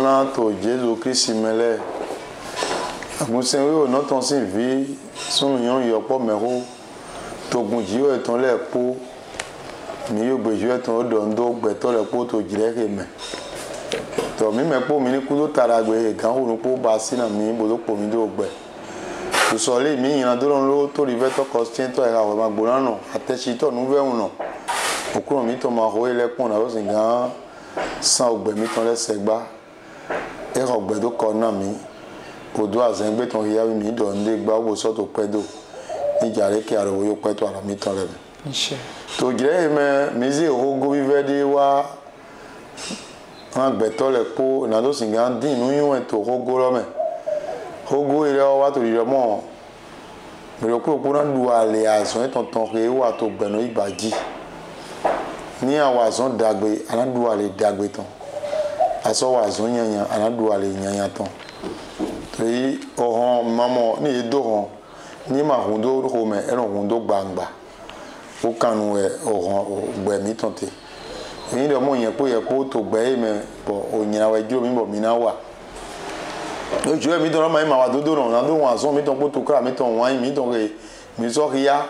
Nana to Jésus Christ mele. Agunsen we no ton sin vi sunu yon yo po meho to gunji o eton le po mi yo gbeju eton odo ndo gbe to le po to jire ke me. To mi me po mi ni ku do taragbe gan ho po ba si na mi bo do po mi do gbe. To so le mi yan do lo to rive to constant to era o ma gboran no atechi to nu ve un no. Okuro mi to ma ho ele pon na o sin gan san ogbe mi ton le segba. E ro gbe do ko na mi. Odo azengbe ton ya mi do nde gba wo so to pedo. Ni jare ke aro yo peto ara mi ton le. Nche. To jire me mizi ogo vive de wa an gbe to le po na do sin gan din nu yun e to ogo lo me. Ogo ire wa to ire mo. Mi ro ko na du ale ason e ton re wa to gbe no igbaji. Ni awazon dagbe anadu ale dagbe ton. Aso wazon yanyan anadu ale yanyan ton. Torí ohun mamo ni edohun ni ma hundo home ero hundo gbangba. O kanu e ohun gbe mi tonte. Ni do mo yen po to gbe me bo onyin awe juro mi bo mi na wa. Ojo mi don ma wa dodo ron na do wan so mi ton po to kra mi ton wan mi ton re mi so ya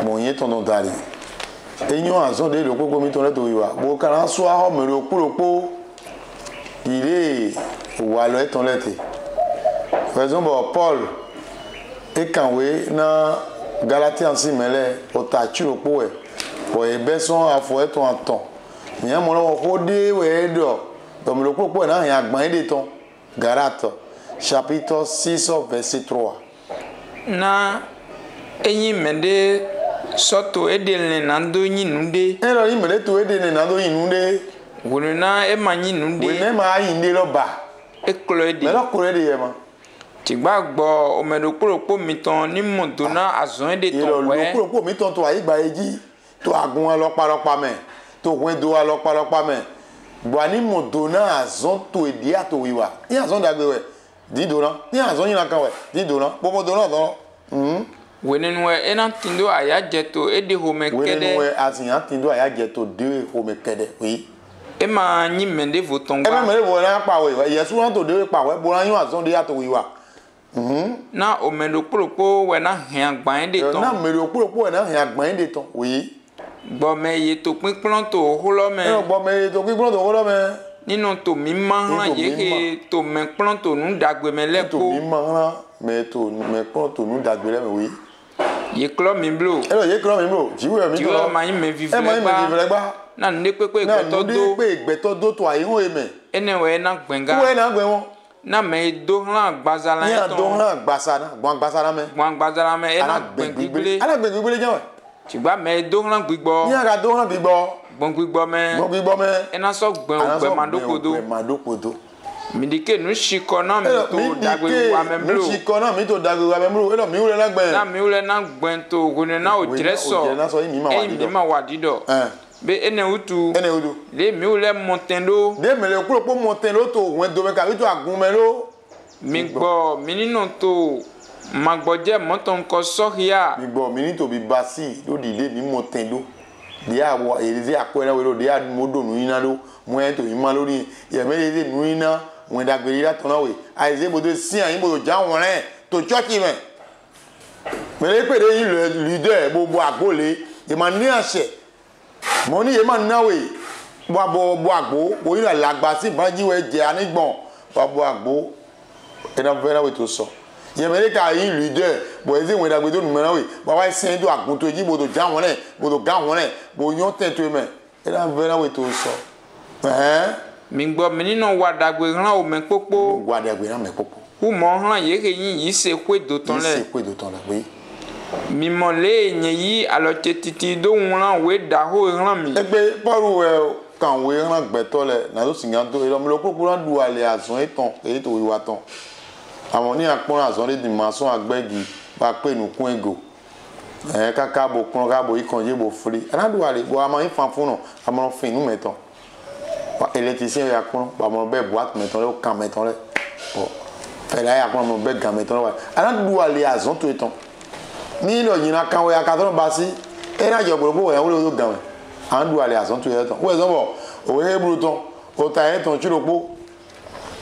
mo yen ton don dari. Enyo azon de lo popo mi ton le to wiwa. Bo kan so a ho mi ro kuropo ile wa lo eton lete. Par exemple, Paul et kanwe na Galatiens si mele o ta chiro po e o e beson afo e ton aton mi mo lo ko de we do to mi lo po na yan agban de ton Galates chapitre 6 verset 3 na enyi mende soto edele na ndo nyi nunde e lo yi mele to edele na ndo yin nunde wonu na e ma nyi nunde we ne ma yin de lo ba e klo ede me lo ko ede ye ma tigba gbo o me do kuro mi ton ni moto na azon de ton we lo kuro mi ton to ayi gba eji to agun lo pa me to wen do lo pa me gbo ni moto na azon to edi ato wiwa ni azon dagbe we di do na ni azon yin kan we di do na popo do na don wenen we ena tindo aya jeto ede home kede wenen we asiyan tindo aya jeto de home kede oui e ma nyi mende voton e ba me bo na pa we yesu ran to de pa we bo ran yin azon de ato wiwa na o me do kuro we na hin agban de ton na me do kuro na hin agban de ton oui gbo me ye to pinplan to holo me gbo me ye to pinplan to holo me nínú to mi ma ran ye ke to me plan to nu dagbe me le ko to mi ma ran me to me plan to nu dagbe le me oui ye klo mi blo e lo ye klo mi blo jiwe mi to jiwe ma yin me vivre ba na nde pepe igbeto do to ayi ho eme ene we na gbenga we na gben won na me do ran gbazala yan to do ran gbasara me e na gbengbele ala gbengbele jan we tigba me do ran gbigbo yan ga do ran gbigbo gbigbo me e na so gben madokodo midike nu shiko na mi to dagbe wa membro mi shiko na mi to dagbe wa membro e lo mi ure na gben na mi ure na gben to gune na o dreso e mi ma wa dido be ene utu le mi ule montendo de me le kuro po montendo to wen do me ka to agun me lo mi gbo mi ninu to magboje moton ko sohia mi gbo mi ni to bi basi lo di le mi montendo de awo eze akwere we lo de modo nu ina lo mo en to ima lori ye me le nu ina wen dagbere la ton we aize bodo si an bodo ja won re to church me le pe de yin le leader gbogbo agbole e ma ni ase mo ni ye ma na we bo agbo bo yin la gba si banji we je anigbon bo agbo e na vera we to so ye me le ka yin leader bo eze wen dagbe to nu me na we ba wa sin do agun to ji bodo ja won re bodo ga won re bo yon ten to me e na vera we to so mi gbo mi ninu wa dagbe ran o me popo wa dagbe ran me popo u mo ran ye ke yin yi se kwedo ton le oui mi mo le yin yi alo titi do ran we da ho ran mi egbe poru kan we ran gbe to le na lo singan to lo mi lo popo ran du ale azun eton e to wi wa ton àwọn ni apon azun le dimension agbegi ba pe nu kun ego kaka bo kun ka bo ikonje bo free ran du ale bo ama infan fun no ama fin nu meton électricien ya kun ba mo be boîte meton le kan meton le bon fait là ya kun mo be gan meton le ran du ale azun to eton ni lo yin na kan we aka to ba si e na jo gboro ya wo lo gan an du ale azun to eton we so bo o we bru ton o ta eton chiropo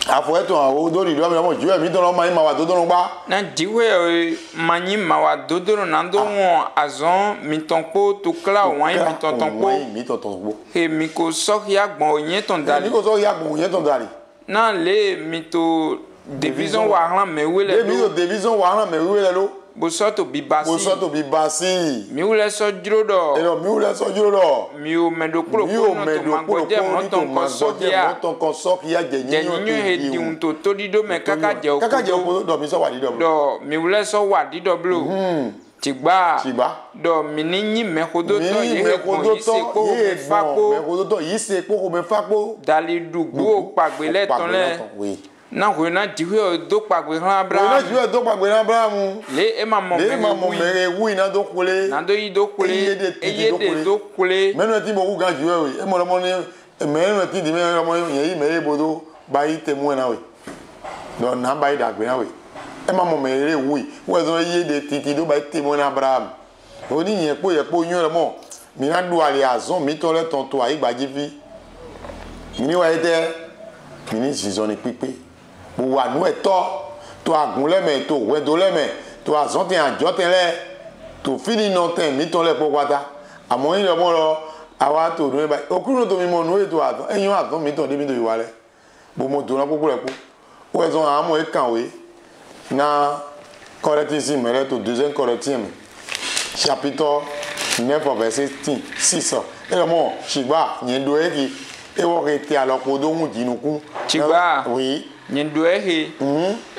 afọ eto awo do ri do mo ju mi to no mai ma wa do do gba na diwe manyi ma wa do do na do won azon mi ton po to kla won mi ton po he mi ko so ya gbon yin ton dali mi ko so ya gbon yin ton dali na le mi to division wa ran me wele le mi to division wa ran me wele lo bo so to bibasi mi wule so juro do mi wule so juro do mi o medo kuro ko no to magode mo ton ko so ya je nyinyo he di un to dido me kaka je o do mi so wa dido do mi wule so wa dido blo tigba do mi ni yin me kodo to ye ko ise ko me fa ko me kodo to ise ko me fa ko dali dugbo pagbele ton le na ko na diwe do pagbe ran Abraham na diwe do pagbe ran Abraham le e ma mo mere wu ina do kule na do yi do kule eye de do kule menu ti mo wu gan diwe we e mo mo ni menu ti di me mo yen yi mere bodo ba yi te mu na we do na ba yi dagbe na we e ma mo mere wu we so eye de titi do ba yi te mu na Abraham oni yen po yun re mo mi na do ale azon mi to le ton to ayi gbaji fi mi ni wa ite mi ni sizoni pipe wa nu eto to agun leme to wedo leme to azonte anjote le to fini no ten mi ton le popata amo yin mo lo awa to do ba okuno to mi mo nu eto azon eyun azon mi ton de mi do iwa le bo mo do na popo le po o ezon amo e kanwe na correctisme mere to deuxième correctisme chapitre 9 verset 6 e mo shigba yin do e ki e wo ke ti alopo do hun jinuku shigba oui nyendo ehe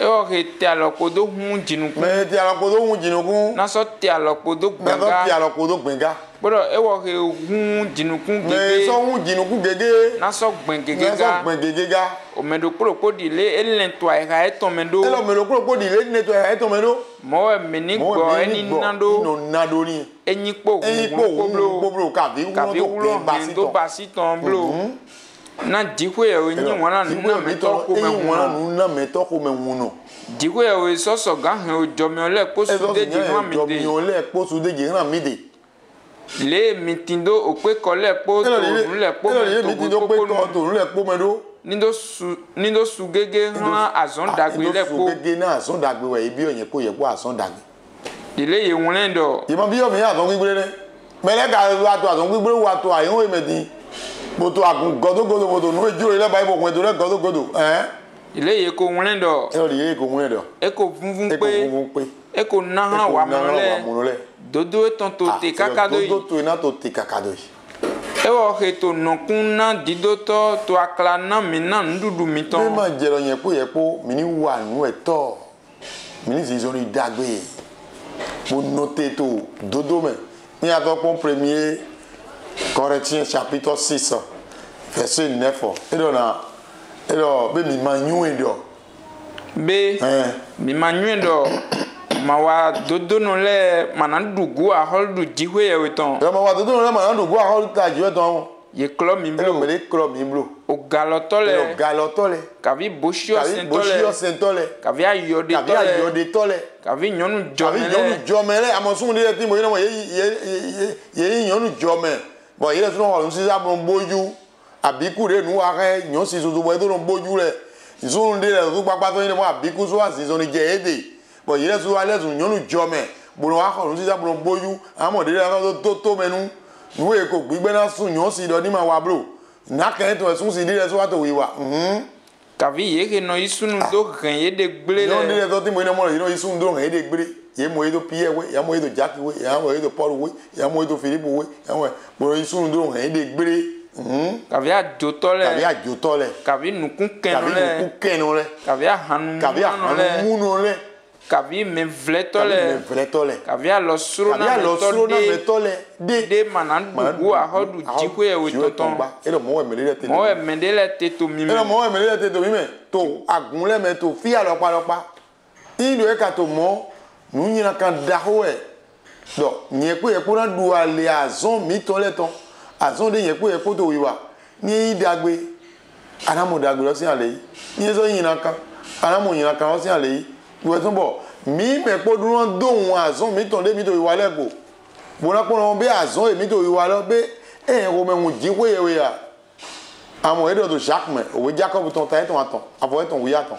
o ke ti alopodo hun jinuku me ti alopodo hun jinuku na so ti alopodo gbenga me so ti alopodo gbenga bodo e wo ke hun jinuku gege me so hun jinuku gege na so gbengegega o medo kuro di le elen to ai ga eton mendo elo medo kuro di le ne to ai eton mendo mo me ni gbo eni nando no nado ni eyin po blo ka bi won to basiton blo na dikwe o nyi wana na meto ko me wuno dikwe o soso ga he o jomi ole posu de ran mi de le mitindo o pe kole po to nle po me do nindo su gege ran azon dagbe le po gege na azon dagbe we ibi oyen ko ye po azon dagbe ile ye won ndo ìmọ̀ bí o mi azon gbigbre re mele ga wa to azon gbigbre wa to ayin o emedi boto agun godogodo boto no ejo ile bai bo kun to re godogodo ile ye ko won ndo e o ye ko won ndo e ko funfun pe e ko na han wa mo le dodo ton to te kakado dodo to na to te kakado e wo he to nokun na dido to akla na mi na ndudu mi ton be ma jero yepo mi ni wa nu eto mi ni si ri dagbe mo noter to dodo me ni atopon premier Corinthiens chapitre 6 verset 9 et donc be mi manyu endo be mi manyu endo ma wa dodo no le manandugu a holdu jiwe e weton ma wa dodo no le manandugu a holdu ta jiwe ton ye klo mi blo o galotole kavi boshio sentole kavi ayode tole kavi nyonu jomele amosun de ti mo ye nyonu jome bo ile tun o nsi sabon boju abiku re nu wa re nyon si so bo to boju re izun de le tu papa to ni mo abiku so asi so ni je ede bo ile tun wa le tun nyonu jome bo wa ko nsi sabon boju amo de to menu nu e ko gbigbe na sun nyon si do ni ma wa bro na kan to sun si de so wa to wi wa kavi ye ke no isunu do kan ye de gble le no de to ti mo ni mo no isunu do kan ye de gble ye mo edo Pierre we ya mo edo Jack we ya mo edo Paul we ya mo edo Philippe we ya mo bo isunu do kan ye de gble kavi ajotole kavi nukun kenu le kavi hanu muno le kavi me vletole kavi alo suro na metole de manandugu a hodu jikwe e we tonton e mo emedele te to mi to agun le me to fi alopa indo e ka to mo nu nyina kan daho e do nyepo e pura du ale azon mi to le ton azon de nyepo e po to wiwa ni dagbe anamo dagbe lo si ale ni so nyina kan anamo nyina kan lo si ale we tun bo mi me po duro dohun azon mi ton de mi to wiwa lego bo na po no be azon e mi to wiwa lo be e ro me hun jiwe we ya amo edo do Jacques me o Jacob ton ta ton aton avo ton wi aton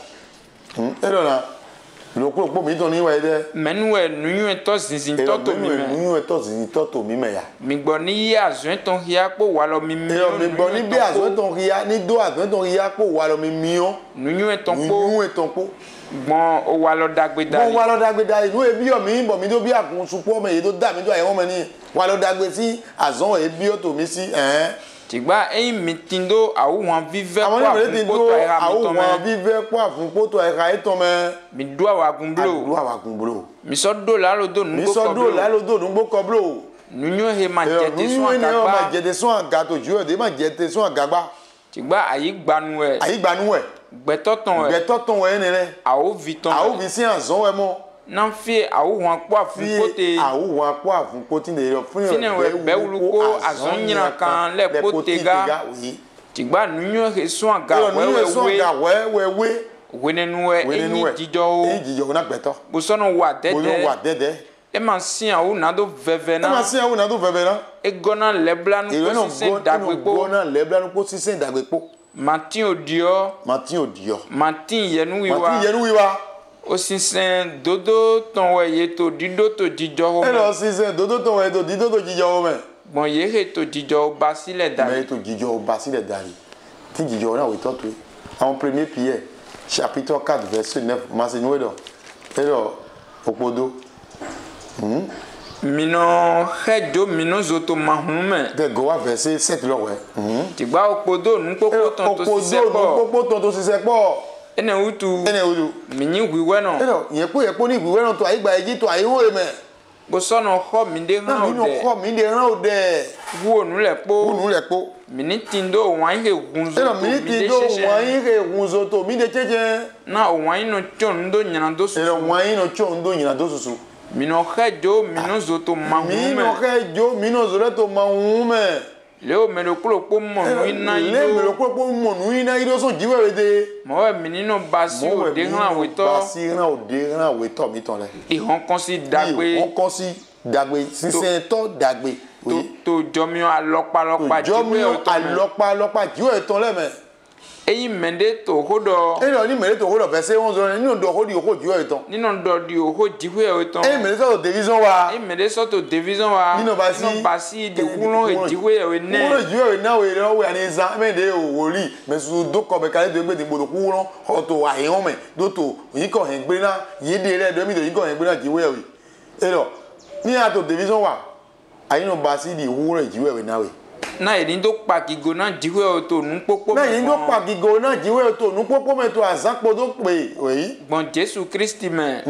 edo na lo ko mi ton ni wa ide menu e nu to zinzin to to mi me nu to zinzin to mi me ya mi gbo ni ya azun ton hia po wa lo mi mi mi gbo ni bi azun ton hia ni do azun ton hia po wa lo mi mi o nu ton po gbon o wa lo dagbe nu e bi o mi bo mi do bi akun supo me ye do da mi do aye won me ni wa lo dagbe si azun e bi o to mi si tigba eyin mi tindo awu wan vive kwa fun poto era mi ton me awu wan vive kwa fun poto era eton me mi do awagun blo mi so do la lo do nu gbo blo nunyo he ma jete so aga to ju e de ma jete so agagba tigba ayi gbanu e gbetoton we ni re awu viton awu vi si azon we mo na fi awu wan po afun pote awu wan po afun poti ne ro fun fine we be wuluko azon nyina kan le potega tigba nunyo he so aga we nenu e jijo na gbeto bo sono wa dede e ma sin awu na do veve na e gona leblanu ko sin dagbe po Martin odio Martin yenu wiwa o sinsen dodo ton we ye to dido to jijo ho me lo sinsen dodo ton we to dido to jijo ho me bon ye he to jijo ba sile dari me to jijo ba sile dari ti jijo na we to en premier Pierre chapitre 4 verset 9 masenwe do ero opodo mino hejo mino zoto mahume de goa verset 7 lo we tigba opodo nu popo ton to sise po ene utu minyi wiwe no ero yepo ni wiwe no to aigba eji to aiho eme bo sono ho mi de ran ode wo nu le po mini tindo wan he gunzo ero mini tindo wan he gunzo to mi de cheche na wan no chondo nyana do ero wan no chondo nyana do susu mino hejo mino zoto mahume leo melo kulo po mo ina ido so jiwe de mo menino basi o de ran we to mi ton le ihon kon si dagbe sisen to dagbe to jomi alopa jiwe ton le me eyi mende to hodo ni mende to hodo verset 11 ni do hodi o jiwe ton ni no do di o jiwe ton mende so division wa ni no basi di kulon e jiwe ne jiwe na we ro we ani za mende o woli mesu do ko be kale do gbe di gbodo kulon o to wa ehon me do to yin ko hen gbe na yede re do mi do yin ko hen gbe na jiwe we ni a to division wa ayi no basi di wuro jiwe we na we na yin do pa gigo na jiwe o to nu popo na yin do pa gigo na jiwe o to nu popo me to azanpo do pe we gbon Jesu Kristi me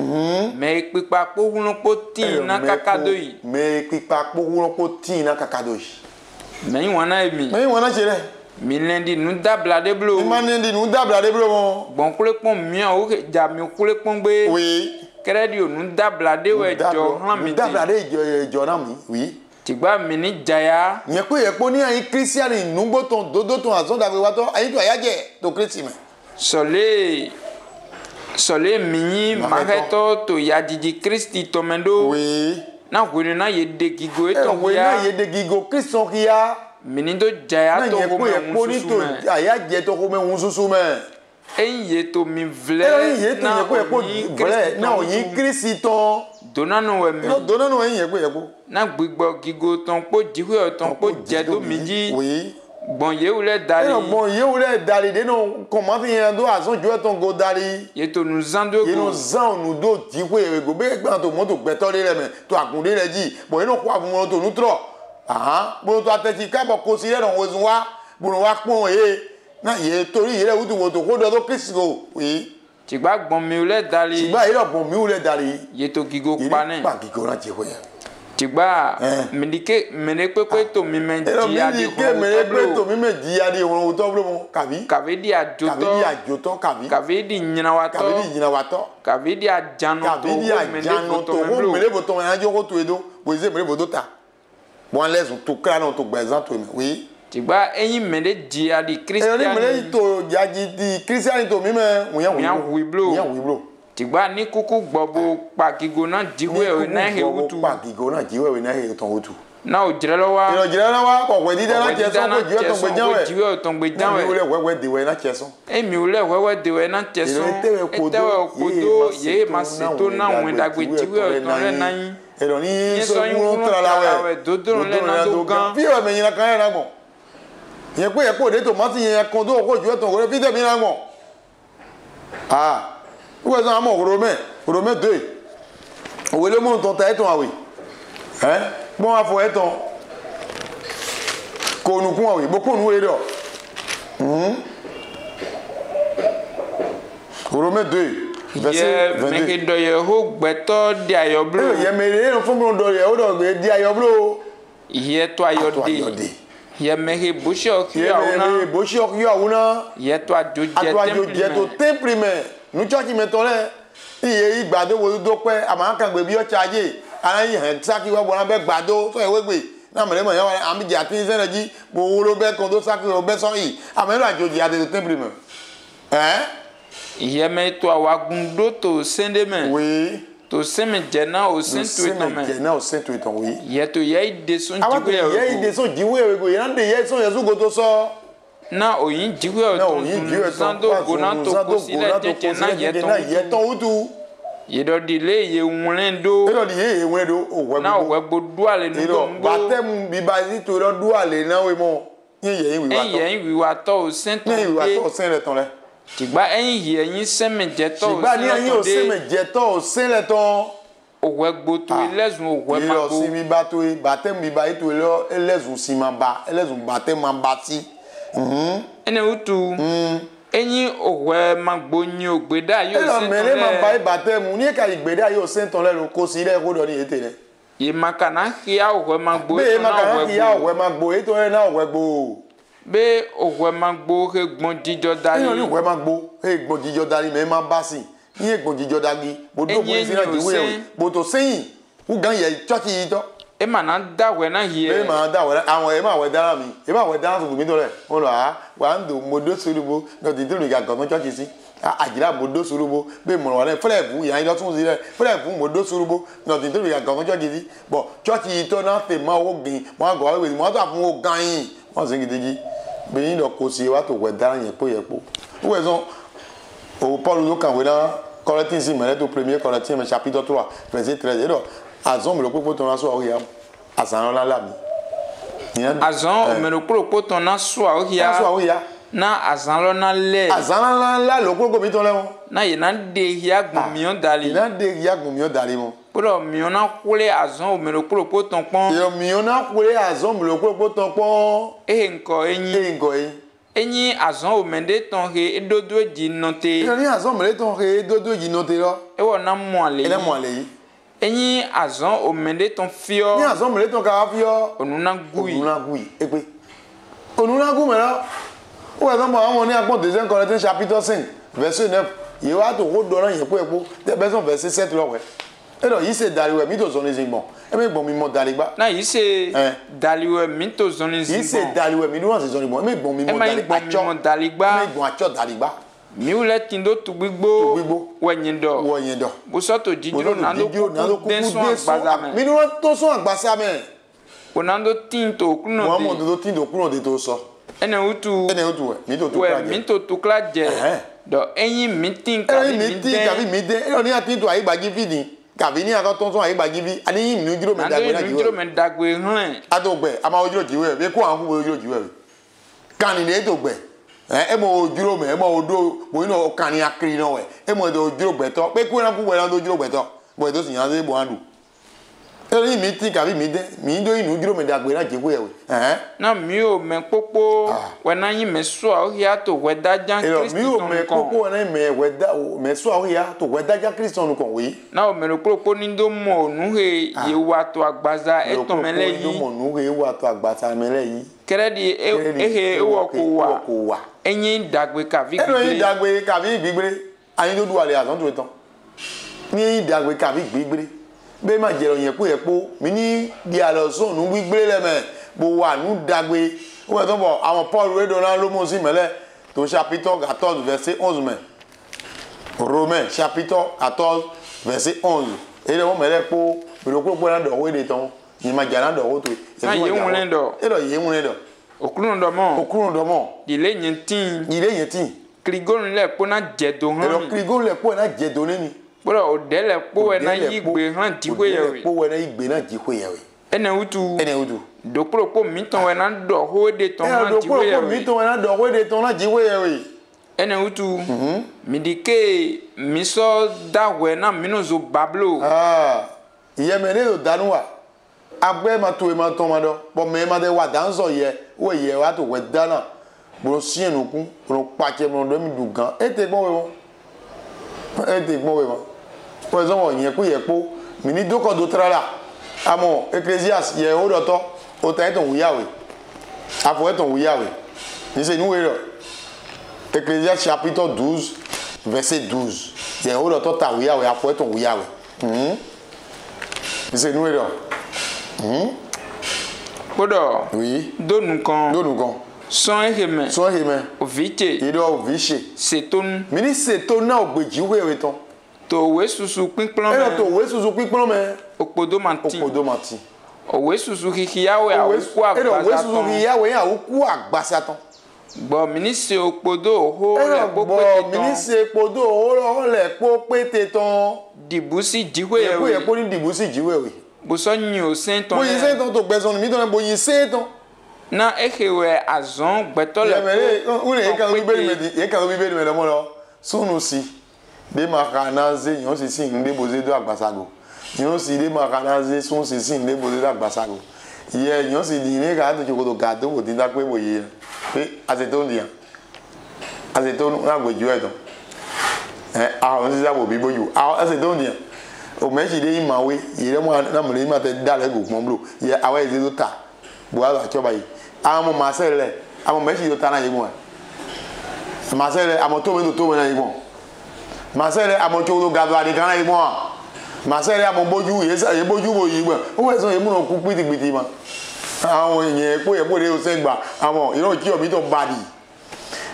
me pipa po wuro po tin na kakado yi me pipa po wuro po tin na kakado yi me yin wana chere mi lendi nu dabla de blo mo gbon kule pon mi o ja mi kule pon gbe oui credit nu dabla de we jo han mi dabla de jo na mi oui tigba mi ni jaya yepo ni ayin Christian nugbo ton dodo ton azon dagbe wa to ayin to ayaje to Christi me sole mi maheto to yadidi Kristi to mendo oui na gwini na yede gigo eton ya na yede gigo Christian kia mini do jaya to ko me to ayaje to ko me unsusu me eye to mi vle na yepo vle na oyin Kristi ton donano we mi donano yepo na gbigbo gigo ton po jiwe ton po jedo miji oui bon yewule dali de no comment vient do azon jo ton go dali yeto nous zando go nous do jiwe go be gba to mo to gbeto le me to agunde le ji bon no kwa fun to nu tro bo to ateti ka bo ko si le ron wezun wa bo wa pon na ye tori ye le wutu wo to ko do Kristi go oui tigba gbon mi ule dali yeto gigo pane pa gigo na jiwe tigba mene pepe to mi men dia di to mi men dia di won to blo mo kavi di ajoto kavi di nyina wato kavi di ajano to mene boto na jo ko to edo bo ze mene bodo ta bon les to kra no to gbezan to oui tigba eyin mene dia di Christian mene to jaji di Christian to mi men won yan wi blo tigba ni kuku gbobo pakigo na jiwe na he utu pakigo na jiwe na he ton utu na o jire lo wa ko we di na cheson ko jiwe ton gbe janwe mi ule wewe de we na cheson mi ule wewe de we na cheson etewe kodo ye masito na won dagbe jiwe ton le nan ero ni so won tra la we dodoro le na do gan fi o me yin kan na gbon yen pe de tomati yen kon do ko jiwe ton ko fi de mi na gbon où est-ce que Romain 2 où est le monde ton taille ton ah oui hein bon à faut être ton qu'on nous quoi oui beaucoup nous est là Romain 2 verset 22 mais que doye ho gbeto di ayoblo ye mere no fun mo doye o do gbe di ayoblo ye to ayode ye mehe boshi okiyawuna ye to ajoje to temple me nu church me to le iye igbado wo do pe amaka gbe bi o chaje ara yi han saki wa bo na be gbado so e wegbe na mere mo yan wa am ji atin se reji bo wo lo be kon do saki o be so yi amero ajoje ade to temple me ye me to awagundo to sende me oui to seme jena o sentu etome jena o sentu eton oui ye to ye de son jiwe ye de son jiwe go ye nde ye son yesu go to so na oyin jiwe o to sando go na to ko sile jeje na ye ton utu ye do dile ye wunlendo na o we gbodu ale no ngo batem bi ba ni to do ale na we mo ye wi wa to o sentu le tigba eyin ye yin seme jeto tigba ni eyin o seme jeto o se le ton owe gboto elezun owe mago si mi bato batem mi ba ito lo elezun si ma ba elezun batem ma bati ene utu eyin owe magbo ni ogbeda yo se ton le ma ba batem ni ka igbeda yo se ton le ko si le ko do ni ete le ye makana hia owe magbo be makana hia owe magbo ito na owe gbo be owe magbo he gbon jijo dari ni owe magbo he gbon jijo dari me ma basi ni egbon jijo dagi bo do bo si na jiwe bo to seyin u gan ye church yi to e ma na da we na hie e ma da we awon e ma we dara mi e ma we dara to mi to le won lo wa ndo modo surubo no di tulu ga gan church si ajira modo surubo be mo wa le fele bu ya ilo tun si le fele bu modo surubo no di tulu ga gan church si bo church yi to na te ma wo gbin mo go we mo to fun o gan yin won se gideji be yin lo ko si wa to we dara yen po où est on au Paul nous quand voilà Corinthiens au 1er Corinthiens chapitre 3 verset 13 alors azon me le ko ton aso o ya azan la mi azon me le ko ton aso o ya na azan lo na le azan la lo ko mi ton le won na ye na de ya gbomion dali mo pro miona kule azon me le ko ton pon yo miona kule azon me le ko ton pon nko eyin enyi azon o mende ton he edodo ji note ni azon mele ton he edodo ji note lo e wona mo ale yi enyi azon o mende ton fio ni azon mele ton ka fio onuna gui epe onuna gu me lo o wa mo awon ni agbon 2 Corinthiens chapitre 5 verset 9 ye wa to ko do ran yen po epo te beson verset 7 lo we e lo yi se dariwe mi to so ni zingbo e me gbon mi mo daligba na yi se daliwe mi to zoni zingbo yi se daliwe mi do se zoni bo e me gbon mi mo daligba me gbon acho daligba mi ule tindo tugbigbo wenyindo bo so to jijiro nando ku denso agbaza me mi no to so agbasa me onando tinto kuno mo mo do tinto kuno de to so ene utu mi to tukla je do eyin meeting ka mi de e oni atinto ayi gbaji fidi kavini aka tonson ayi gbaji bi ani yin mi ojiro me dagwe hlen adogbe ama ojiro jiwe be ko an ku ojiro jiwe kan ni edogbe e mo ojiro me e mo odo bo ino kan ni akiri no we e mo do ojiro gbeto pe ku na ku we na do ojiro gbeto bo do sin yan se bo andu e mi ti kavi mi de mi do inu ojiro me dagbe na jiwe we na mi o me popo we na yin me so o ya to we dajan Kristo mi o me popo na me so o ya to we dajan Kristo nu kon we na o me ro popo ni do mo nu he ye wa to agbaza e to mele yi do mo nu he wa to agbaza mele yi kredi ehe ewo ko wa enyin dagbe kavi gbigbre ayin do duale azon to etan ni dagbe kavi gbigbre be ma jero yen po epo mi ni di aloso nu gbigbre le me bo wa nu dagbe o we to bo awon Paul we do na lo mo si mele to chapitre 14 verset 11 me Romains chapitre 14 verset 11. Et le moment là pour le coup pour la doré de ton. Il m'a dit là doré tout. Ah yéwulen do. Et là yéwulen do. Okulun do mo. Okulun do mo. Il est yentin. Il est yentin. Kligon le po na jedo han. Alors kligon le po na jedo ni. Bora o de le po na yigbe han diwe yewe. Po na yigbe na diwe yewe. Ene utu. Ene utu. Dokoro po mi ton we na do ho de ton na diwe yewe. Dokoro po mi ton we na do ho de ton na diwe yewe. Ene utu. Midike miso da we na minozo bablo. Ah. Yemene do danwa. Agbe ma to e ma ton ma do. Bo me ma de wa dan so ye. We ye wa to we dana. Bo sien no kun, bo pa che mo do mi du gan. E te gbon we mo. E te gbon we mo. Po zo mo yen ku ye po. Mi ni doko do trala. Amo Ecclésiaste ye o do to. O ta eton wiyawe. Afo eton wiyawe. Ni se nou e lo. Ecclésiaste chapitre 12 verset 12. Ye o do to ta wiyawe afo eton wiyawe. Ni se nou e lo. Kodo. Oui. Donu kan. Donu kan. Son eheme. Son eheme. Oviche. Ido oviche. Seton. Mini seton na ogbejiwe we ton. To we susu pinplan me. E to we susu pinplan me. Opodo manti. Opodo manti. O we susu kikiyawe a oku agbasa ton. E we susu kikiyawe a oku agbasa ton. Bo mini se opodo ho le pope ton. Mini se opodo ho le pope ton. Dibusi jiwe yewe. Ye po ni dibusi jiwe we. Bo so nyi o sen ton. Bo yi sen ton to gbezon mi ton bo yi sen ton. Na ehewe azon gbeto le. Une e kan bibeli me di, e kan bibeli me le mo lo. Sunu si. De makanaze yon si si nde boze do agbasago. Yon si de makanaze sun si si nde boze do agbasago. Ye yon si di ne ka to chokoto gado wo tinda pe boye. Pe azeton dia. Azeton na gbeju e ton. A on si sa bo biboju. A azeton dia. O me si de imawe, ye mo na mo le ma te dale go gbonblo. Ye awe ze do ta. Bo ala choba yi. Amo masele, amo me si do ta na ye mo. Masele amo to me do to me na ye mo. Masere amo chodo gado adi kana imo masere amo boju ye boju bo yi gba o we so ye mu no ku pitigpiti ma awon yen po ye po de o se gba amo iro ki omi to badi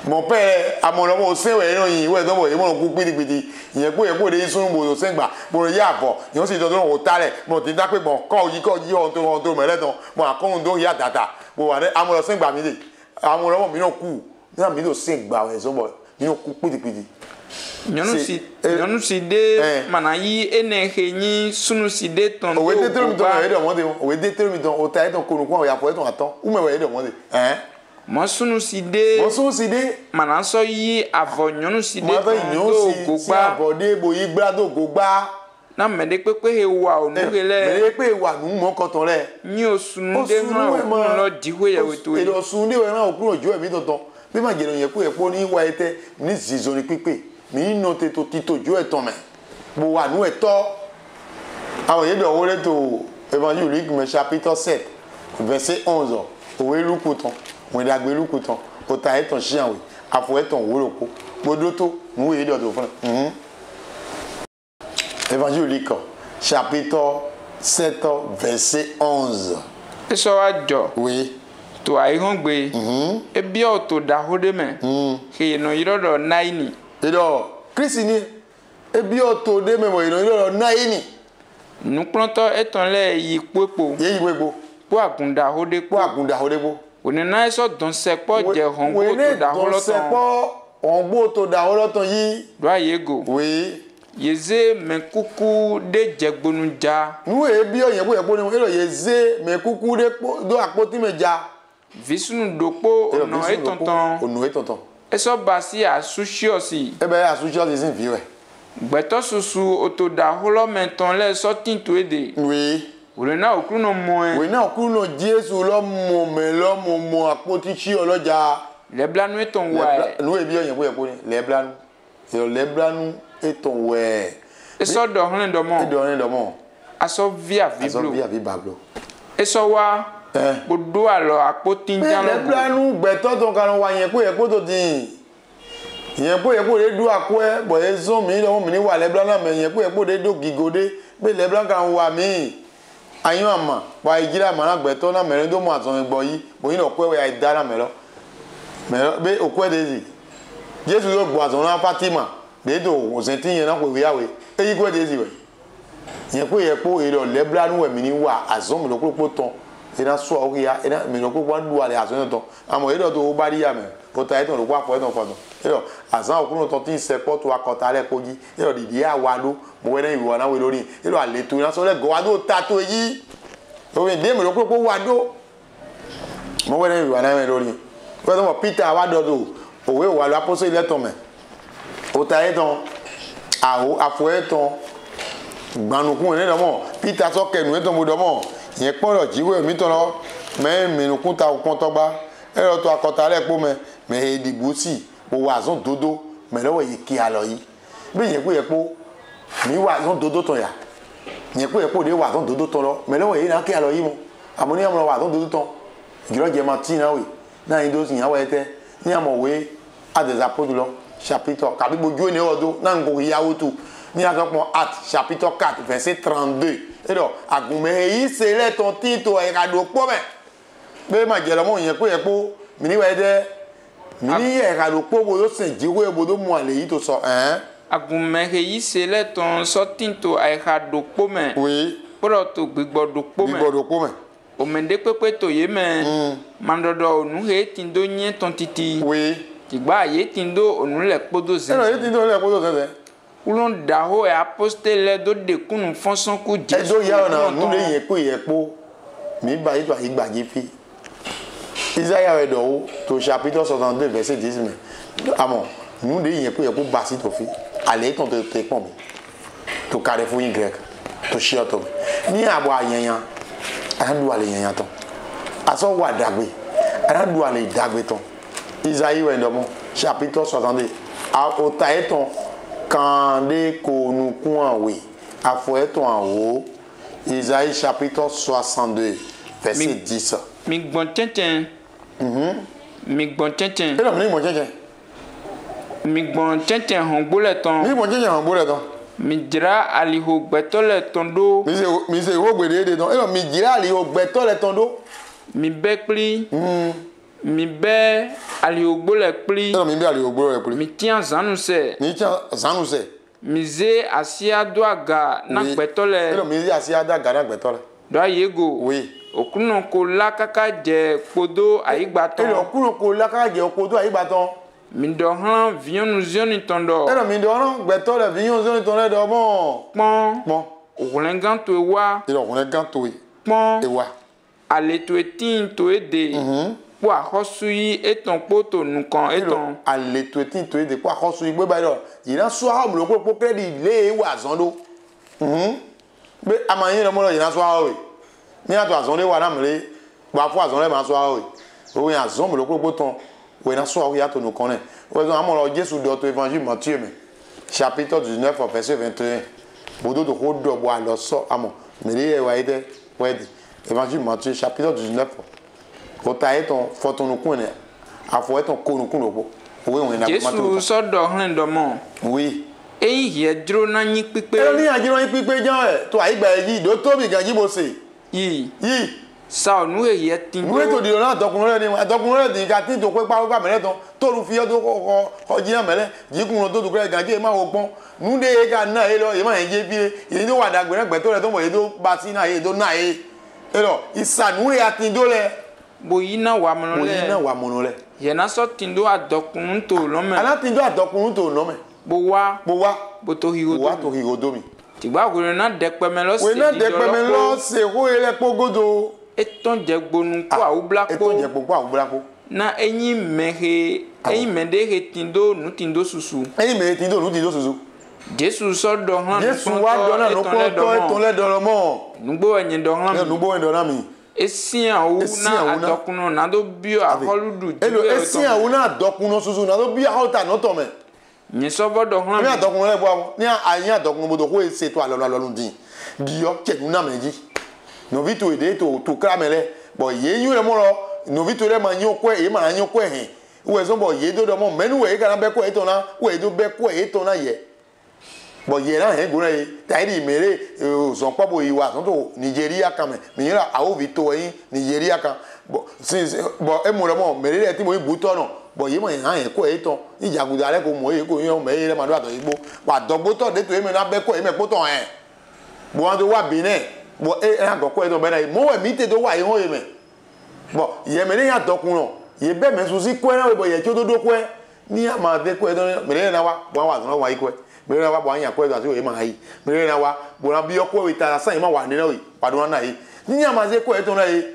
mo pe amo lo mo se we iro yin we to bo ye mu no ku pitigpiti yen po ye po de sun bo se gba bo ya bo yo si to o tale mo ti da pe mo ko yi on to mere ton mo akon do ya data bo wa de amo lo se gba mi de amo lo mo mi no ku na mi do se gba we so bo mi no ku pitigpiti. Nyɔnu si de mana yi ene henyi sunu si de ton de o we de tero mi ton e do mo de o we de tero mi ton o ta e ton konu kwa o ya po e ton aton u me we de mo de mo sunu si de mana so yi avo nyɔnu si de ton do gogba abode bo yi gba do gogba na me de pepe he wa o nu hele me de pe wa nu mo ko ton le ni o sunu de na o lo diwe ya we to e do sunu de we na o kuro jo e mi tonton bí ma jẹun yẹn kó yẹ kó ní wá ẹtẹ ní zizo ní pípé mi nínú tètò títò ju ẹ̀tàn mẹ bó wà nú ẹ̀tọ́ àwọn yẹn dọ̀ wọlé tó évangélique mais chapitre 7 verset 11 òwe lukú tán òwe dàgbé lukú tán òtà ẹ̀tàn ṣíyàwó àfọ ẹ̀tàn òwúrò kó gbódó tó nú èyí dọ̀ tó fún ẹ. Évangélique chapitre 7 verset 11. ẹ sọ wa jọ. Oui. To aihongbe ebi o to da hode me he no yirodo naini edo Kristi ni ebi o to de me mo yirodo naini nuklonto eton le yi popo ye yi popo po agunda hode po oni na so don se po je hongbo to da holoton se po hongbo to da holoton yi do ayego oui yeze mekuku de jegbonuja nu ebi o yen po ni ero yeze mekuku de do apoti meja visunu dopo ono etonton eso basi asushiosi ebe asushiosi sin viwe gbeto susu otoda holo menton le so tinto ede oui ole na okru no mo e we na okru no Jesu lo mo apoti chi oloja le blanu eton wa nu ebi oyen po ni le blanu eton we eso do hlen do mo aso via viblo eso wa bodo alo apoti njan lo le planu gbeto ton kan wa yen ko ye ko to din yen ko ye ko le du ako e bo e zo mi lo mi ni wa le planu me yen ko ye ko de do gigode be le plan kan wa mi ayun ama wa ijira ma na gbeto na mere do mo aton egbo yi bo yin lo ko we ai dara me lo be okwe de zi Jesu lo gbo aton na Fatima de do o se tin yen na ko we ya we e yi ko de si we yen ko ye po e lo le bla nu we mi ni wa azon mi lo ko ton e na so o ya e na mi lo ko wa du ale azon ton amo e do to o ba ri ya me o ta e ton lo wa po e ton fo ton e lo azan o kun ton tin se po to akota le ko ji e lo di ya wa do mo we na yi wa na we lori e lo ale to na so le go wa do ta to yi o we de mi lo ko wa do mo we na yi wa na we lori ko to mo Peter wa do òwe wà lọ apọ́sọ ilé tán mẹ́ òta ẹ̀ tán àfọ ẹ̀ tán gbanukun ẹ̀ dọ́mọ̀ Peter sọ́kẹ̀nù ẹ̀ tán mo dọ́mọ̀ ìyẹn pọ́nrọ̀ jíwé mi tán lọ mẹ́ mẹ́nukun ta òkun tọ́gbá ẹ̀ lọ́ tó akọta alẹ́ pọ́ mẹ́ ìdìbò sí mo wà zọ́n dodo mẹ́ lọ́wọ́ yìí kí a lọ yìí bí ìyẹn kó yẹ kó mi wà zọ́n dodo tán yà ìyẹn kó yẹ kó de wà zọ́n dodo tán lọ mẹ́ lọ́wọ́ yìí náà kí a lọ yìí mo àmọ́ ní àmọ́ wà zọ́n dodo tán ìgbìlọ́jẹ máa tí náà wè náà yìí dó sì yàn wẹ́ tẹ́ ní àmọ́ wé à des apôtres chapitre kabi bojo ne odo na ngo yawotu ni asopon Actes chapitre 4 verset 32 et donc agume yi sele ton tito e ka do po be ma je lo mo yen ko ye po mi ni we de mi ni e ka do po bo yo sen jiwe bo do mo ale yi to so agume yi sele ton so tito e ka do po me oui pro to gbigbo do po me o mende pepe to ye me mandodo onu he tindo yin ton titi oui Tigba ye tindo onule kpodo zen. Ye tindo onule kpodo zen. Ulon daho e apostele do de kunu fonson ku Jesu. Edo ya na nu le ye ko ye po. Mi ba yi to igba ji fi. Isaiah we do to chapitre 62 verset 10 mais. Amon, nu le ye ko basi to fi. Ale ton te pon mi. To carrefour y to shioto. Ni abo ayanyan. Arandu ale yanyan ton. Aso wa dagbe. Arandu ale dagbe ton. Isaïe Wendomo, chapitre 62. Au taeton, quand des konoukou à fouetton en haut. Isaïe chapitre 62, verset 10. Migbon tenten. Migbon tenten. Migbon tenten hongoleton. Migbon tenten hongoleton. Midira aliho betole tondo. Mise ho gbede de don. Mi dira aliho betole tondo. Mi bekli. Mi be aliogbo le pli. Mi be aliogbo le pli. Mi tiens zanuse. Mi tiens zanuse. Mi ze asia do aga na gbetole. Mi ze asia do aga na gbetole. Do ayego. Oui. Okuno ko la kaka je podo aigbaton. Okuno ko la kaka je podo aigbaton. Mi do han vionu zioni tondo. Mi do han gbetole vionu zioni tondo do bon. Pon. Okulengan to ewa. Okulengan to pon. Ewa. Ale to etin to ede. Po akosui eton poto nukan eton ale to etin to ede po akosui gbe ba do yina so ha mo ko credit le wa zan do be amayin lo mo lo yina so ha we ni ato azon le wa na mle gba fo azon le ma so ha we o yin azon mo lo ko ton we na so ha ya to nukan ne o zo amo lo Jesu do to évangile Matthieu me chapitre 19 verset 21 bodo to ko do bo alo so amo me le wa ide we évangile Matthieu chapitre 19 Ota eton fotonukun ne afo eton konukun lopo owe won na Jesu sodo hlen domo oui eyin ye dro na yin pipe ni ajiro yin pipe jan to aigba yi do to bi gan jibo se yi sa onu ye tin nu to di na dokun re ni ga tin to pe pa mele ton to ru fi o to ko jiyan mele jikun to to kre gan je ma wo gbon nu de ga na e lo ye ma je bi ye do wa dagbe gbe to re to mo ye do ba si na ye do na e lo isanu ya tin do le boyina wa mono le yena so tindo adokun to lo me ala tindo adokun to lo me bo wa bo to higodo mi tigba gure na depe me lo se we na depe me lo se ho ele pogodo eton je gbonu ko awublapo na eyin mede he tindo nu tindo susu Jesu so do han Jesu wa do na no ko to eton le do lo mo nugbo enyin do han mi Esia u na adokuno na do bio aholudu elo esia u na adokuno susu na do bio aholta no to me nyi so bodo hlan mi adokuno le bo ni ayin adokuno bodo ko ese to alolo din dio chenu na meji no vitu ede to kramele bo ye yin le mo lo no vitu le ma yin ko e ma yin ko ehin we so bo ye do do mo menu we ga na be ko e to na we do be ko e to na ye bo ye na he gure tairi mere so popo iwa so to Nigeria kan me mira awo vito yin Nigeria kan bo since bo e mo lo mo mere ti mo ibu to no bo ye mo han ko e ton ijagudo ale ko mo e ko yan me e ma do ato igbo wa dogbo to de to e me na be ko e me po ton e bo wan do wa Benin bo e go ko e ton be na mo we mi te do wa e ho e me bo ye me ni ya dokun no ye be me so si ko na we bo ye ti o do ko e ni ama de ko e don me na wa bo wa don wa iko e me na wa bo anya ko e do ati o e ma yi me na wa bo na bi o ko we ta san ma wa ni na we pa do na yi ni ama ze ko e ton na yi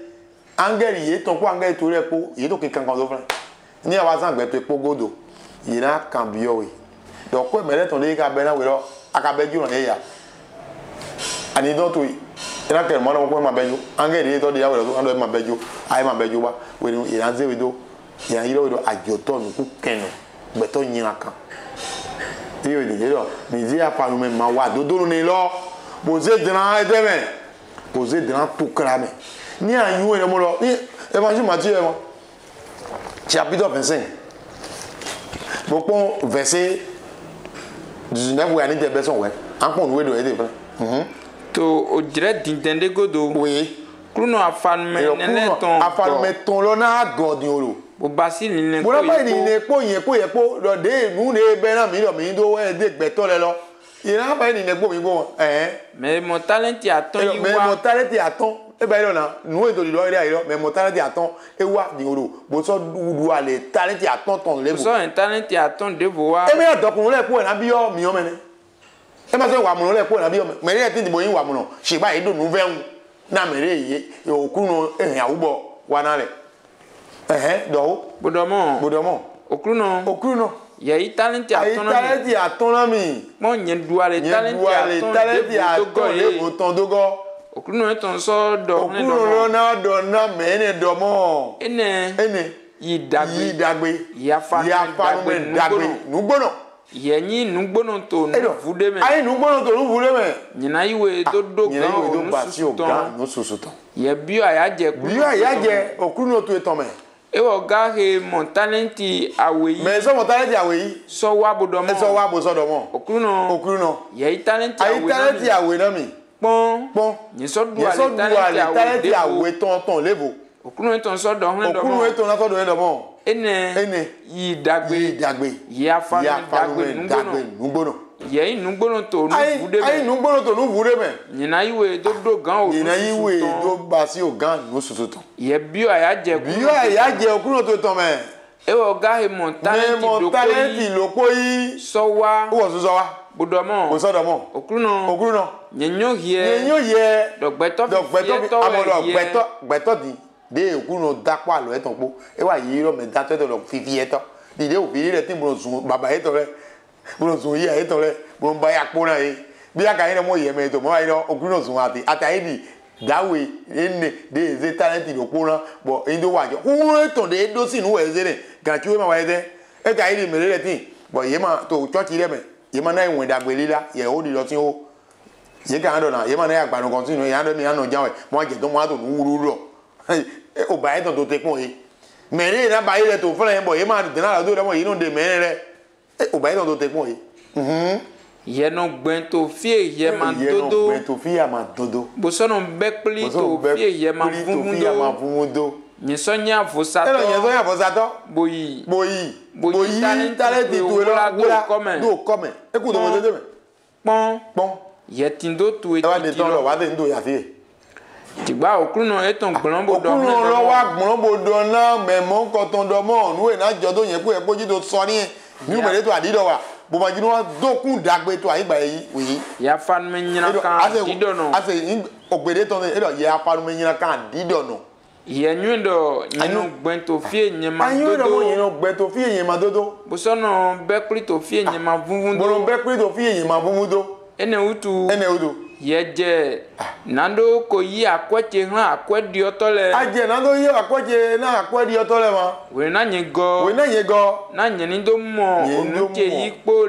angel ye ton ko angel to re po ye to ke kan kan do fran ni awa san gbe to epo godo ye na kan bi o we do ko me le ton de ka be na we ro aka be ju ran ye ya ani do to ina ke mo na ko ma be ju angel ye to de ya we ro ando ma be ju ai ma be ju ba we ni ina ze we do ya iro we do ajo to nu ku kenu gbe to yin kan ti o ni ro ni ji apa nu me ma wa do do ni lo bo ze dran e de me bo ze dran to kra me ni ayun e mo lo ni e ma ju ma ti e mo chapitre 25 beaucoup verset 19 ouais ani de beson ouais en pon we do e de to o dire dindende godo oui kruno afanumeton lo na godi oro o basi ni ne ko bo na ni ne po yen ko ye po lo de nu ne be na mi do we de gbeto le lo ira ba ni ne gbo mi gbo mais mon talent aton yi wa mais mon talent aton e ba ilo na nu e do lo ire iro mais mon talent aton e wa ni oro bo so du ale talent aton ton le bo so talent aton de bo wa e me dokun le po na bi o mi o mene e ma so wa mu le po na bi o me re tin di bo yin wa mu no se ba e do nu ve un na me re ye okunu e ya ubo wa na le do bodomo okunu ya talent aton na mi mo yen du ale talent aton le bo ton dogo okunu e ton so do ne do na me ne do mo ene yi dagbe ya fa dagbe nu gbono yenyi nu gbono to nu vude me ai nu gbono to nu vude me nyina yiwe do gan no susuton ye bio ayaje okunu to eton me e wo ga he mon talenti awe yi me so mon talenti awe yi so wa bodo mo so wa bo so do mo okunu ye talenti awe na mi pon ni so du ale talenti awe ton lebo okunu ton so do hun do mo okunu ton na so do mo ene yi dagbe ya fa dagbe nugbono ye nugbono to nu vude me ai nugbono to nu vude me nyina yiwe do gan o nyina yiwe do basi o gan no susuto ye bio ayaje okunu to ton me e wo ga he mon talenti lopo yi so wa bodomo bo so do mo okunu nyenyo hie dogbeto di de okunu dapo alo eton po e wa yi ro me da to do fifi eto di de obi re tin bro sun baba eto re bro sun yi eto re bro ba ya po na yi bi aka yin mo ye me to mo wa ro okunu sun ati di dawe enne de ze talent do po na bo indo wa jo hu eton de do sinu we ze re ga ki we ma wa de e ka yi me re tin bo ye ma to church re me ye ma na iwin dagbe lila ye o di lo tin o ye ka ndo na ye ma na ya gbanu continue ya ndo mi anu jawe mo je to mo ato nu wuru ro o ba eton to te pon yi mere na ba ile to fun bo ye ma de na do le mo yi no de mere re o ba eton to te pon yi ye no gben to fie ye ma dodo bo so no be pli to fie ye ma fumudo ni so nya fosato boyi talent to do come e ku do mo de me pon ye tindo to e wa de ton lo wa de ndo ya fi tigba okunu eton gbonbo do okunu lo wa gbonbo do na me mo nko ton do mo nu e na jo do yen ku e poji to so ni mi me le to adido wa bo ma jinu wa dokun dagbe to ayi gba yi wi ya fan me nyina kan dido no ase ogbede ton e do ya fan me nyina kan dido no ye nyundo nyinu gben to fie nyema dodo mo nyinu gben to fie nyema dodo bo so no be kri to fie nyema vuvun do bo be kri to fie nyema vuvun do ene utu yeje nando ko yi akwete han akwedi otole aje nando yi akwete na akwedi otole ma we na nyego na nyeni do mo onuche yipo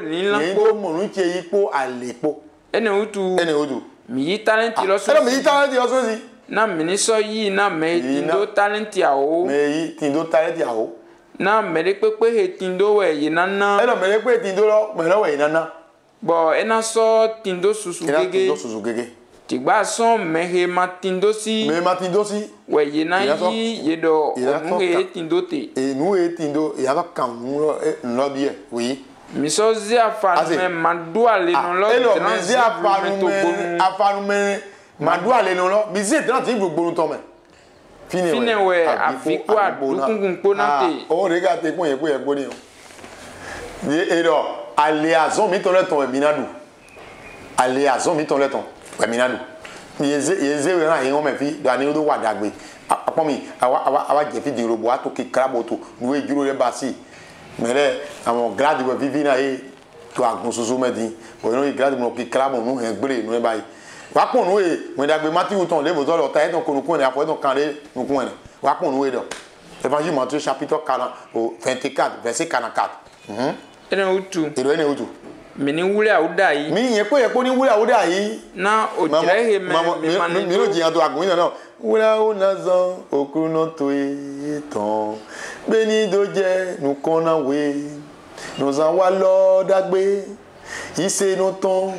onuche yipo alepo ene utu mi yi talent lo so si na mini so yi na me tindo talent awo na mere pepe he tindo we yi nana mere pepe tindo lo me lo we nana bo ena so tindo susu gege Tigba son mehe matindosi. Me matindosi. We yena yi yedo onuhe tindote. E nu e tindo ya ba kan no bi e oui. Miso zi afanu me madua le no lo. Elo mi zi afanu me madua le no lo. Mi zi tran ti gbogbo to me. Fine we afiku adukungun ponate. O rega te kun ye ko ni o. Ni ero aliazon mi to le ton e minadu. Aliazon mi to le ton e minadu. Yeze we ran yin o me fi do ani do wa dagbe. Apo mi awa je fi di robo ato ke kraboto nu e juro le basi. Mere àwọn grade we vivi na e to agun susu medi. O no grade mo ki krabo nu he gbere nu e bayi. Wa pon nu e mo dagbe Matthieu ton le bo zo lo ta e ton konukun ni apo ton kan re nu kun e. Wa pon nu e do. Évangile Matthieu chapitre 40 au 24 verset 44. Ene utu. Ene utu. Mini wule awuda yi. Mi yen ko ni wule awuda yi. Na ojire me mi lo jiyan to agun na. Wule o na zan okuru no to e ton. Beni do je nu kon na we. No zan wa lo dagbe. Ise no ton.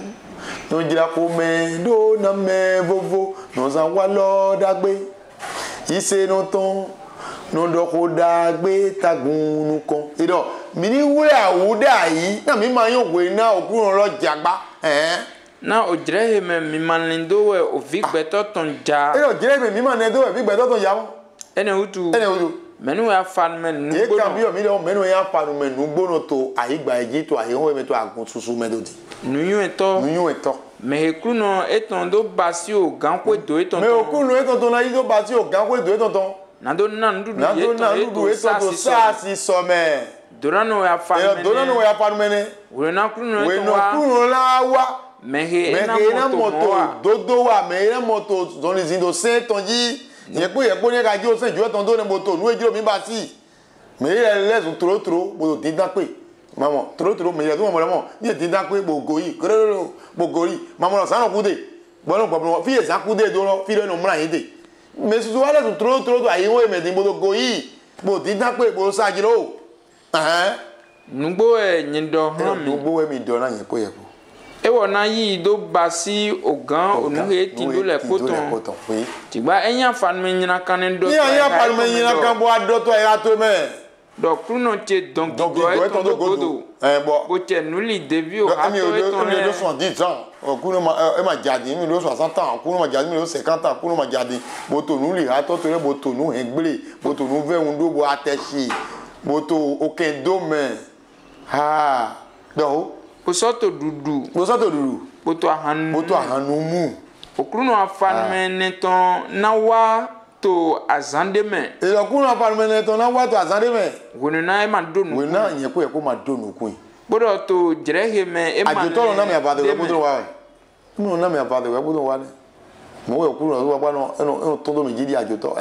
No jira ko me do na me vovo. No zan wa lo dagbe. Ise no ton. No do ko dagbe tagun nu kon. Ido mini wule awuda yi na mi ma yon we na okuru lo jagba na ojire me mi manindo we ovigbeto ton ja ojire me mi manindo we ovigbeto ton ja ene utu menu ya fan men nu gbono e kan bi o mi do menu ya fan men nu gbono to ayigba eji to ayihun me to agun susu medodi nuyun eto me hekuno eton do basi o ganko do eton me okuno eton to na yi do basi o ganko do eton ton nando na ndudu eton to sasi some Dorano ya farmene. Wena kuno la wa. Mehe ena moto dodo wa me ena moto zoni zindo se tonji. Ye po ni ka ji o se ju ton do ne moto nu ejiro mi ba si. Me le tro bo ti dan pe. Mamo tro me le do mo le mo. Ni ti dan pe bogo yi. Kroro bogo yi. Mamo lo sanu kude. Bono gbogbo fi e sa kude do lo fi le no mra yin de. Me su wa le tro do ayi wo me din bogo yi. Bo ti dan pe bo sa jiro. Nugbo nyindo han mi nugbo mi do na yen ko ye ko e wo na yi do basi ogan onuhe ti do le koton tigba eyan fan me nyina kan do ni eyan fan me nyina kan bo ado to era to me do kruno che donc do e godo bo che nuli devi o ha to e ton mi do 70 ans okuno ma e ma jadi mi do 60 ans okuno ma jadi mi do 50 ans okuno ma jadi bo to nuli ha to re bo to nu egbele bo to nu ve un do bo ateshi boto aucun domaine do bosoto dudu boto ahanu mu okruno afan meneton nawa to azandeme e okruno afan meneton nawa to azandeme wonu na e ma donu wona yen ko e ko ma donu kun bodo to jirehe me e ma ajoto na me abade we bodo wa no na me abade we bodo wa mo we okruno wa pa no eno todo me jidi ajoto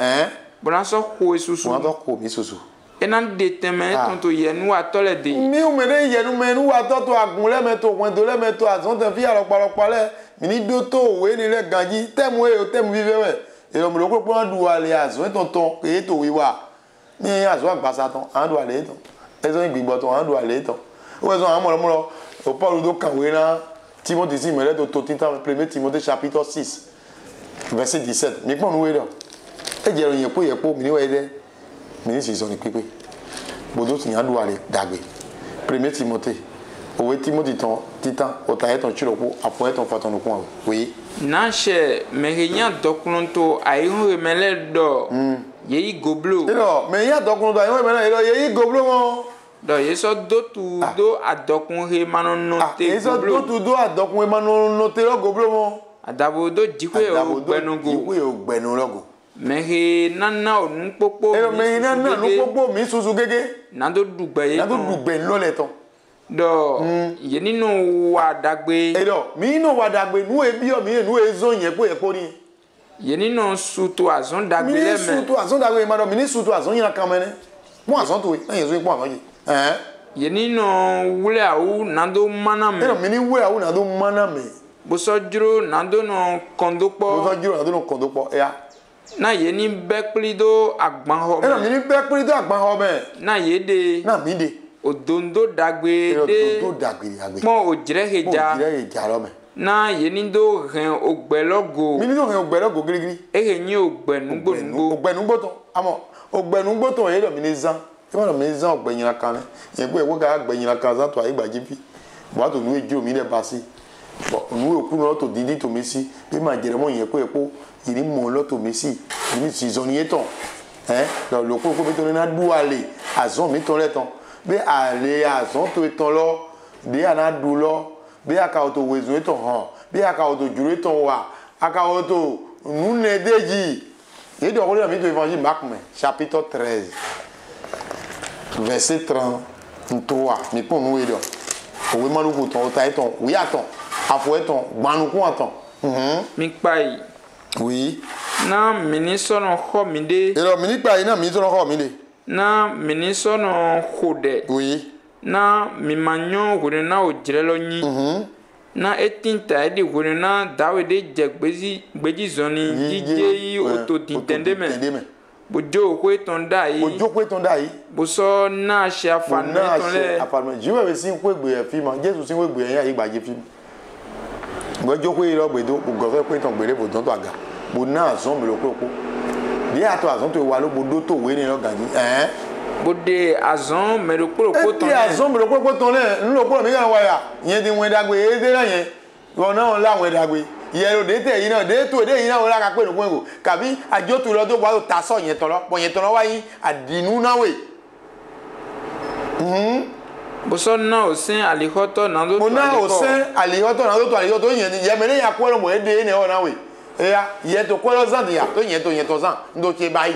bona so ko esusu bona to ko mi susu enan de teme tonto yenu atole de mi o mere yenu menu atoto agunle meto wendo le meto azon te fi alopa le mi ni do to we ni le ganji temu e o temu vive we e o mo lo popo du ale azon tonton e to wiwa ni azon agbasa ton an du ale ton ezo igbigbo ton an du ale ton o ezo an mo lo o Paul do kan we na Timothée si mele to titan 1 Timothée chapitre 6 verset 17 mi pon we do e je ro yen po mi ni we de ministre sont équipés bodo ti yan duale dagbe 1 Timothée owe Timothée ton titan o ta eton chiroko apo eton faton no kun we na she mehenya dokunto ayihun remele do yeyi goblo ero mehenya dokunto ayihun remele do yeyi goblo mo do yeso dotu do adokun he manono te goblo yeso dotu do adokun he manono te goblo mo adabo do jikwe o gbenu logo mehe nana onu popo ero mehe nana onu popo mi susu gege na do dugbe lo le ton do ye ninu wa dagbe ero mi no wa dagbe nu ebi o mi nu ezo yen po e pori ye ninu sutu azon dagbe le me mi sutu azon dagbe ma do mi ni sutu azon yin kan mene mo azon to na yen so ipo azon yi ye ninu wule awu na do mana me ero mi ni wule awu na do mana me bo sojuro na do no kondopo ya na ye ni bekplido agban ho me ero mi ni bekplido agban ho me na ye de na mi de odondo dagbe de odondo dagbe mo ojire heja ro me na yenindo hen ogbelogo mi ni do hen ogbelogo girigiri ehenyi ogbenugbo to amo ogbenugbo to ye do mi ni zan e ma do mi zan ogbenyira kan ye gbo ewo ga gbenyira kan zan to ayi gbaji fi bo to nu ejo mi le basi bo nu oku no to didi to mi si bi ma jere mo yen ko epo iri mo lo to mi si ni season ye ton lo ko bi to na du ale azon mi ton le ton bi ale azon to ton lo bi ana du lo bí aka auto wezo eton han bí aka auto juru eton wa aka auto nune deji et donc on a mis l'évangile Marc chapitre 13 verset 33 mais pour nous et donc oui manu ko ton ta eton oui aton afo eton gbanu ko aton mi pai oui na ministre no ho mi de et donc ministre pai na ministre no ho mi de na ministre no khode oui na mimanyo wurena ojirelo nyi na etinta edi wurena dawede jegbeji zoni jije oto dintende me bojo ko eton dai boso na se afanu eton le afanu jiwe be sin ko egbe fi mo Jesu sin ko egbe yan igbaje fi bojo ko iro gbedo bogo ko eton gbere bo don to aga bo na azon mi lo ko bi ato azon to wa lo bodo to we ni lo ganji bode azon merokoro poton azon merokoro poton le nlo ko mi kan wa ya yen ti won dagbe e de yen wona on la won dagbe ye lo de te yin na de to de yin na o la ka pe nu ko kabi ajo tu lo to wa ta so yen to lo bo yen to lo wa yin adinu na we boso na o sin alihoto na do mo na o sin alihoto na do to alihoto yen ye me le ya ko lo mo e de ne o na we e ya ye to ko lo zan ya to yen to zan ndo che bayi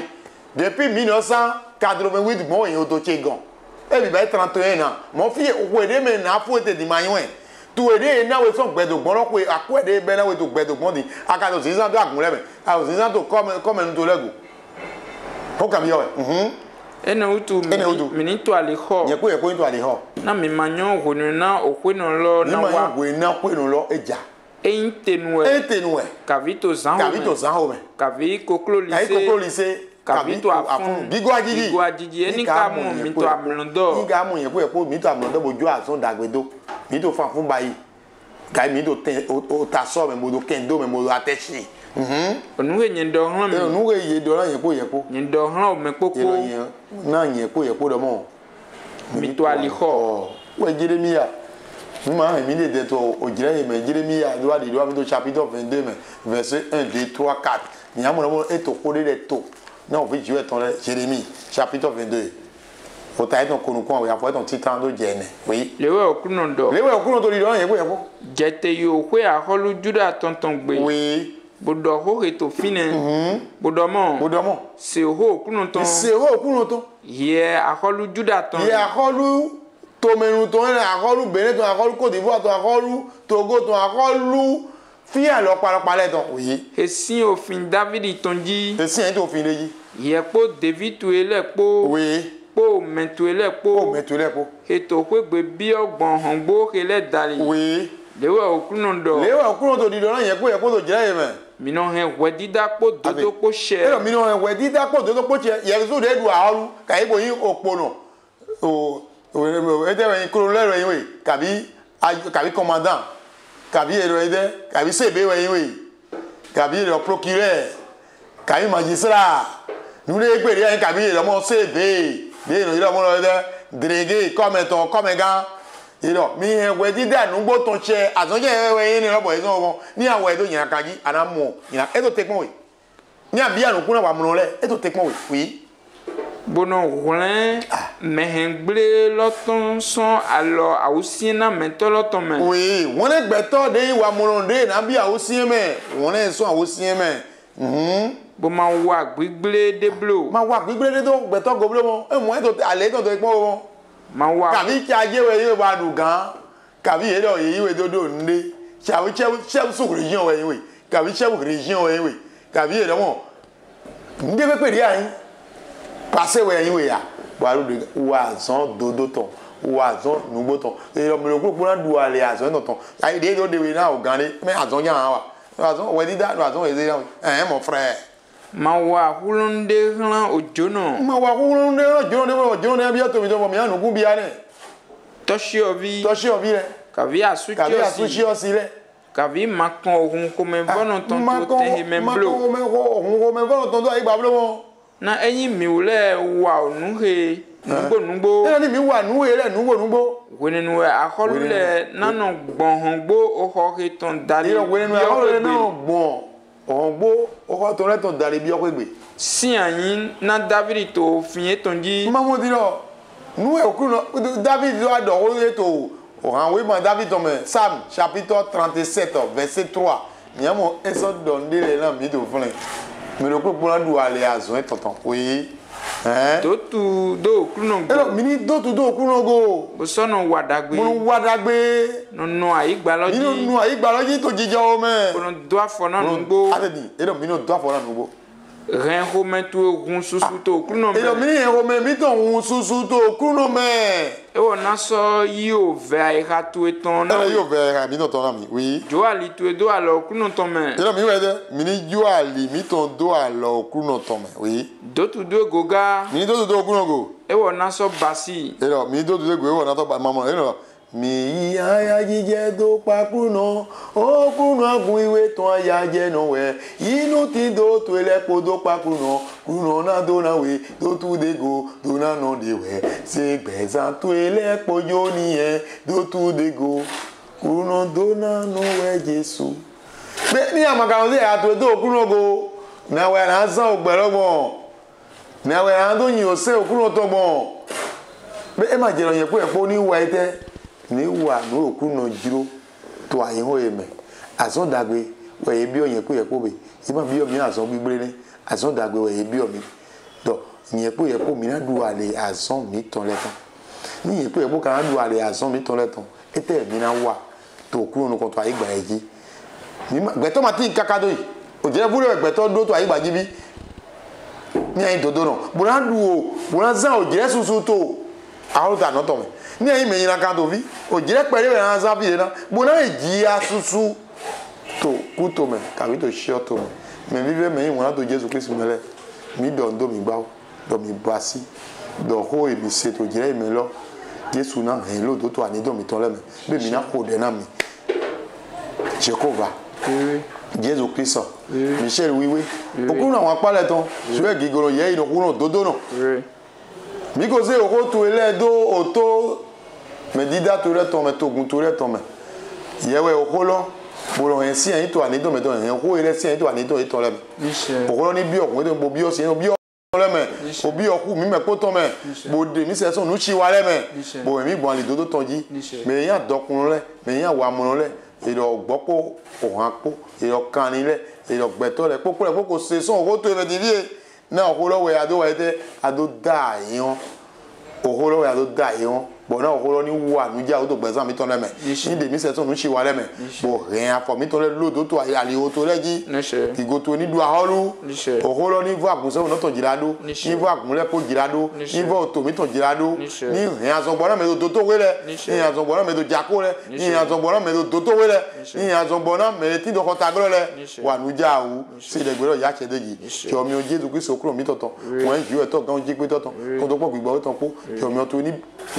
depuis 1988 bon et auto chegon e bi ba 31 ans mon fille o de me na fo te di mayun e tu ede na we so gbedo gbon lo pe akwede be na we to gbedo gbon di aka to sizan to agun lebe a o sizan to come nto lego o kam yo ena utu minito ali ho ye ko into ali ho na mi manyo honu na okwenu lo na wa we na kwenu lo eja entenue kavito zan ho kavi koklo lycée kabito afun bigo ajiji eni ka mo mi to amlondo iga mo yen ko mi to amlondo bojo azon dagbedo mi to fa fun bayi kai mi to o ta so me mo do kendo me mo do atechi onuwe yen do han mi onuwe ye do ran yen ko yen do han o me poko na yen ko do mo mi to ali ho we Jeremia ma mi de de to o jire me Jeremia do adi do mi to chapitre 22 verset 1 2 3 4 ni amoro e to ko de to non, oui, je vais ton Jérémie, chapitre 22. Au taille ton kounoukou, il y a pas ton titan de Djenne. Oui. Le ouais au kounondo. Le ouais au kounondo, il y a quoi? Jete yo kwe a holu juda tonton gbe. Oui. Bodo ho reto fine. Bodomon. Se ho kounoton. Ye a holu juda ton. Ye a holu tomenu ton, a holu Benin ton, a holu Côte d'Ivoire ton, a holu Togo ton, a holu fi alors parler ton. Oui. Et si au fin David tonji. Et si au fin de ye po David tu ele po. Oui. Po mentuele po. Et to kwe gbe bi ogbon hangbo kele dali. Oui. Lewe okunondo. Di do na ye ko to jira ye me. Mino he wedida po dodo po she. Mino he wedida po dodo po che. Ye so de du aru ka ibo yin opono. E de wen colonel wen we. Kabi commandant. Kabi ede, kabi sebe we. Kabi le procureur. Kabi magistrat. Nous les péri un kabi le mo sebe. Bien no ira mo le délégué comme gars. Iro mi he wedida nu gbo ton che azonje we ni robo ezo won ni awe do yin akaji ana mo yin e to tekmo we ni abi anu kuna wa mo le e to tekmo we oui bono roulen mehengble loton son alors ausina mentoloton me oui won e gbeto de wa mo de na bi ausien me won e so ausien me bo ma wa gbigble de blo de do gbeto goblo mo e mo e to ale to tekmo mo mawa kabi ki ajewe yiwe ba du gan kabi edo yiwe dodo nde chawi chef su region we yiwe kabi chef region we yiwe kabi edo mo nde pe ri ayin passé we yiwe ya ba lu de wa zon dodo ton wa zon nugbo ton e lo mi lo gbo na du ale azon no ton ai de do de we na o gan le me azon yan wa azon we di da azon we ze mon frère mawa hulunde hlan ojono ojono bi to mi do mi anu gun bi ane toshi ovi le kavi asuchi o si le Kavi makon ohun kome vono tonto te memblo. Ohun kome vono tonto ayi bablo. Na eyin mi ule wa nuhe nugbo. Ena ni mi wa nuhe le nugbo. Wenenu aholule nano gbonhongbo oho ke ton dali. Wenenu aholule nano gbon ohongbo oho ton le ton dali bi okegbe. Si ayin na David to finye tonji. Mamu dilo. Nuhe okuno David do ado oye to. Oui, David, Psalm chapitre 37, verset 3. Il y a mon essor donné les lampes de fond. Mais le peuple doit aller à Zoé, tonton. Oui. Hein? Dotu do kunogo. Alors, mini dotu do kunogo. Bosono wadagbe. Mon wadagbe. No aigbaloji. No aigbaloji to jija o me. Kono doa fona nugo. Atedi, et donc mino doa fona nugo. Ren home tu gun susu to kuno me. Et donc mini home mi to gun susu to kuno me. E wona so yo ve aika tu eton na. Yo ve aika mi no ton ami. Oui. Jo ali tu do alo kuno ton me. Et donc mi wede, mini jo ali mi ton do alo kuno ton me. Oui. Dotu do goga. Mini dotu do kuno go. E wona so basi. Et donc mini dotu do go e wona to maman e no. Mi aya jije do pakuno o kuno agun iwe ton aya je no we inu ti do to ele po do pakuno kuno na do na we do tu de go do na no de we se gbezan to ele po jo ni e do tu de go kuno do na no we Jesu be ni amaka o se ato do kuno go na we na san ogberogbon na we an do yin o se kuno to gbon be e ma je ro yen po e po ni wa ite ni wa no okuno jiro to ayin ho eme azon dagbe we bi oyin ku yepo be ima bi omi azon gbigbere ni azon dagbe we bi omi to yin ku yepo mi na du ale azon mi ton letan ni yin ku yepo kan du ale azon mi ton letan ete mi na wa to okuno ko to ayi gba eji ni gbe to ma tin kakado yi o je buru gbe to do to ayi gba ji bi ni ayin dodo no bura du o bura zan o je susu to ahuta no to me ni ayi meyin na kan to vi o jire pere we na za vi na bo na eji asusu to ku to me kabi to shio to me vive meyin wona to Jesus Christ mele mi don do mi gba do mi basi do ho e mi se to jire me lo Jesu na he lo to ani do mi ton le me be mi na ko de na mi Jehovah Jesus Christ Michel wiwe okun àwọn apale ton je gigoro ye ino kuno dodo no mi ko se oko to ele do oto me dida to re ton me to gun to re ton me yewe okolo bolo en si en to ani do me don en ko ele si en to ani do ton le me okolo ni bi okun to bo bi o si en bi o le me o bi oku mi me ko ton me bo de mi se so nu chi wa le me bo mi bon le dodo ton ji me yan dokun le me yan wa mo le iro gbopo o han po iro kan ni le iro gbeto le popo le poko se so oko to e di vie na okolo we ado we te ado da yan okolo we ado da yan bo na okolo ni wa nu ja o to gbesan mi ton le me ni de mi se so nu chi wa le me bo ren afo mi ton le lodo to ali o to le ji ki go to ni du aholu okolo ni va kun se no ton jirado ni va kun le ko jirado ni va to mi ton jirado ni ren aso bo na me do to we le ni aso bo na me do jako le ni aso bo na me do to we le ni aso bo na me ti do ko ta gro le wa nu ja o se de gbero ya che deji ti omi o Jesu Kristo okuro mi toton won ju e to gan ji pe toton ko to po gbigbo ton po ti omi o to ni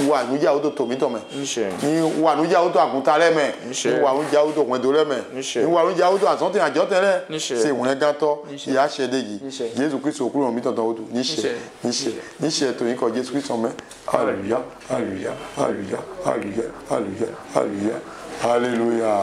wa nu ja o to mi ton me ni wa nu ja o to agunta le me ni wa nu ja o to won do le me ni wa nu ja o to ason ti ajo tele se won gan to ya che deji Jesu Kristo okuro mi toton o to ni se to yin ko Jesu Kristo me hallelujah hallelujah hallelujah hallelujah hallelujah hallelujah.